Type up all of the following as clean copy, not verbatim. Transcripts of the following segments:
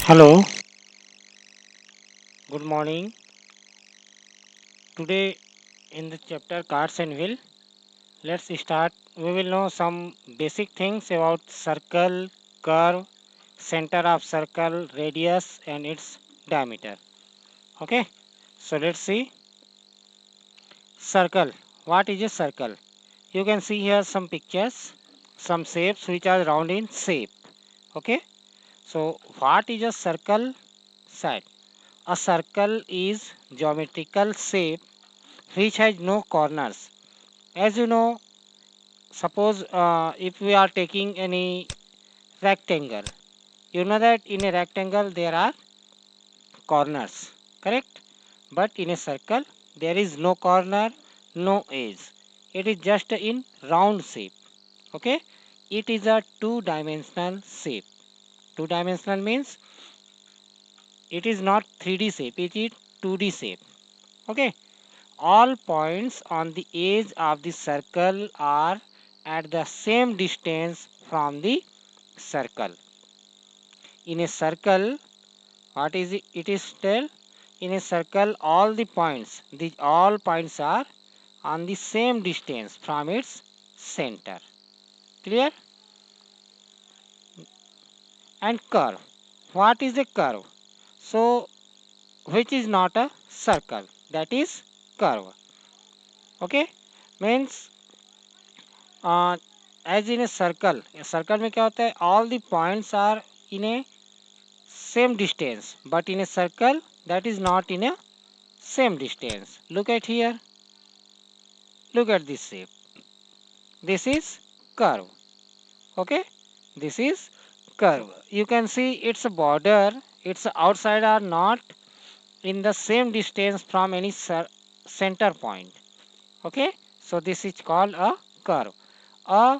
Hello, good morning. Today in the chapter Cards and Wheel, let's start. We will know some basic things about circle, curve, center of circle, radius and its diameter. Okay, so let's see. Circle. What is a circle? You can see here some pictures, some shapes which are round in shape. Okay, so what is a circle side? A circle is geometrical shape which has no corners. As you know, suppose if we are taking any rectangle, you know that in a rectangle there are corners, correct? But in a circle there is no corner, no edge. It is just in round shape. Okay, it is a two-dimensional shape. Two-dimensional means it is not 3D shape, it is 2D shape. Okay, all points on the edge of the circle are at the same distance from the circle. In a circle, what is it? It is tell in a circle all points are on the same distance from its center. Clear? And curve. What is a curve? So, which is not a circle? That is curve. Okay? Means uh, as in a circle में क्या होता है all the points are in a same distance but in a circle that is not in a same distance. Look at here, look at this shape. This is curve. Okay, this is curve. You can see its border, its outside are not in the same distance from any center point. Okay, so this is called a curve. A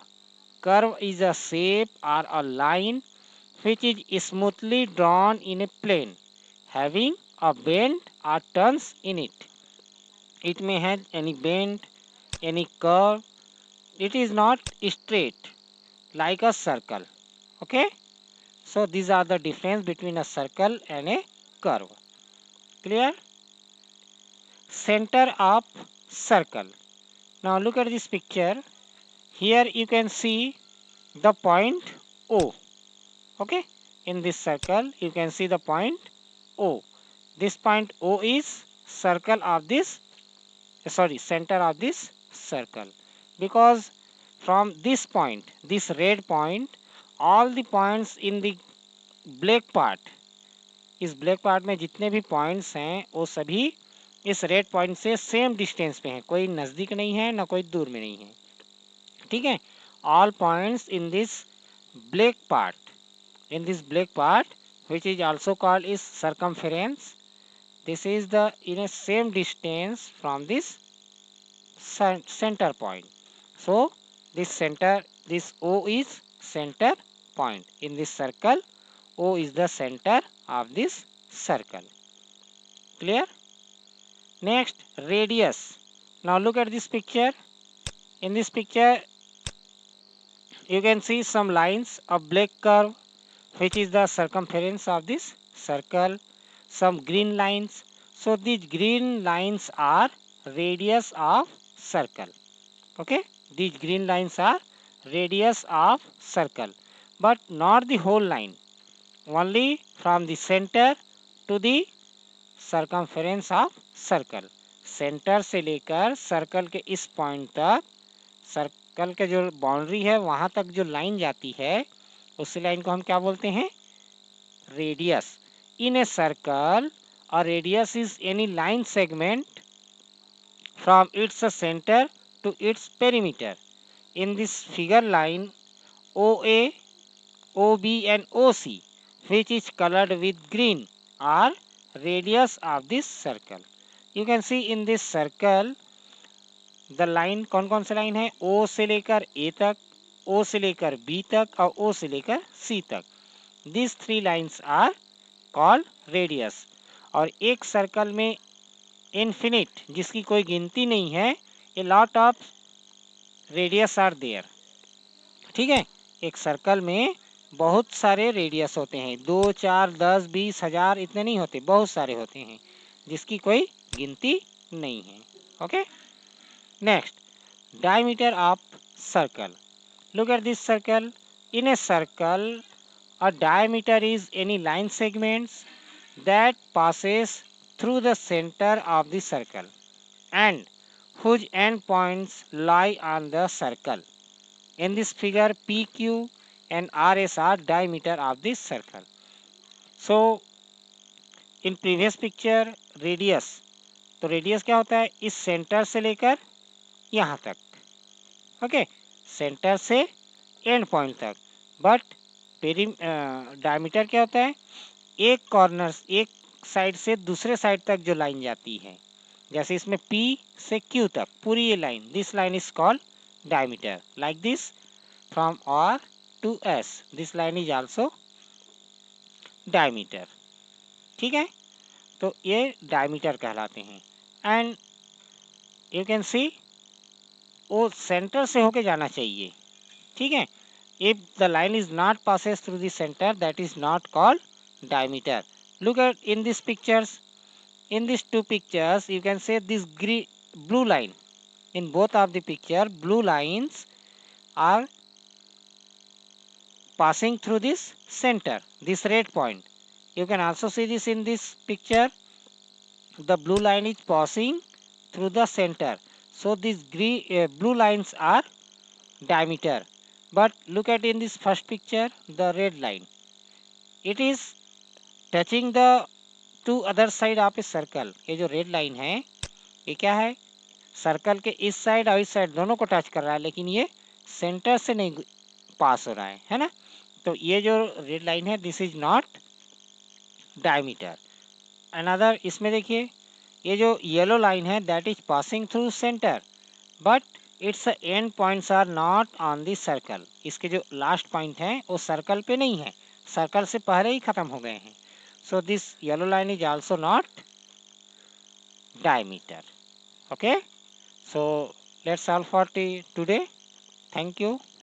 curve is a shape or a line which is smoothly drawn in a plane, having a bend or turns in it. It may have any bend, any curve. It is not straight like a circle. Okay? So these are the difference between a circle and a curve. Clear? Center of circle. Now look at this picture. Here you can see the point O. Okay? In this circle you can see the point O. This point O is circle of this center of this circle, because from this red point, all the points in the black part, इस black part में जितने भी points हैं वो सभी इस red point से same distance पे हैं, कोई नज़दीक नहीं है ना कोई दूर में नहीं है. ठीक है, all points in this black part which is also called is circumference. This is the in a same distance from this center point. So this O is center point in this circle. O is the center of this circle. Clear? Next, radius. Now look at this picture. In this picture, you can see some lines, a black curve, which is the circumference of this circle, some green lines. So these green lines are radius of circle. Okay, these green lines are radius of circle, but not the whole line, only from the center to the circumference of circle. Centre से लेकर circle के इस point तक, circle के जो boundary है वहां तक जो लाइन जाती है उस लाइन को हम क्या बोलते हैं? Radius. In a circle a radius is any line segment from its center to its perimeter. In this figure line OA, OB and OC, which is colored with green, are radius of this circle. You can see in this circle the line कौन कौन से line है? O से लेकर A तक, O से लेकर B तक और O से लेकर C तक. These three lines are called radius. और एक सर्कल में इन्फिनिट, जिसकी कोई गिनती नहीं है, a lot of radius are there. ठीक है, एक सर्कल में बहुत सारे रेडियस होते हैं, 2 4 10 20 हजार इतने नहीं होते, बहुत सारे होते हैं जिसकी कोई गिनती नहीं है। Okay, next, diameter of circle. Look at this circle. In a circle, a diameter is any line segments that passes through the center of the circle and whose endpoints lie on the circle. In this figure, PQ and RS are diameter of this circle. So, in previous picture, radius. तो radius क्या होता है, इस centre से लेकर यहाँ तक। Okay, centre से एंड पॉइंट तक। बट पेरी डायमीटर क्या होता है, एक कॉर्नर, एक साइड से दूसरे साइड तक जो लाइन जाती है, जैसे इसमें P से Q तक पूरी ये line, this line is called diameter. Like this, from R to S, this line is also diameter. ठीक है, तो ये डायमीटर कहलाते हैं। एंड यू कैन सी, वो सेंटर से होके जाना चाहिए। ठीक है, if the line is not passes through the center, that is not called diameter. Look at in these pictures, in these two pictures you can say this blue line, in both of the picture blue lines are passing through this center, this red point. You can also see this in this picture, the blue line is passing through the center, so these blue lines are diameter. But look at in this first picture, the red line, it is touching the two other side of a circle. ये जो red line है, ये क्या है, circle के इस side और इस साइड दोनों को टच कर रहा है, लेकिन ये सेंटर से नहीं पास हो रहा है ना। तो ये जो रेड लाइन है, this is not diameter. Another, इसमें देखिए, ये जो येलो लाइन है, that is passing through centre, but its end points are not on the circle. इसके जो लास्ट पॉइंट हैं वो सर्कल पे नहीं है, सर्कल से पहले ही खत्म हो गए हैं। So this yellow line is also not diameter. Okay, so let's solve for today. Thank you.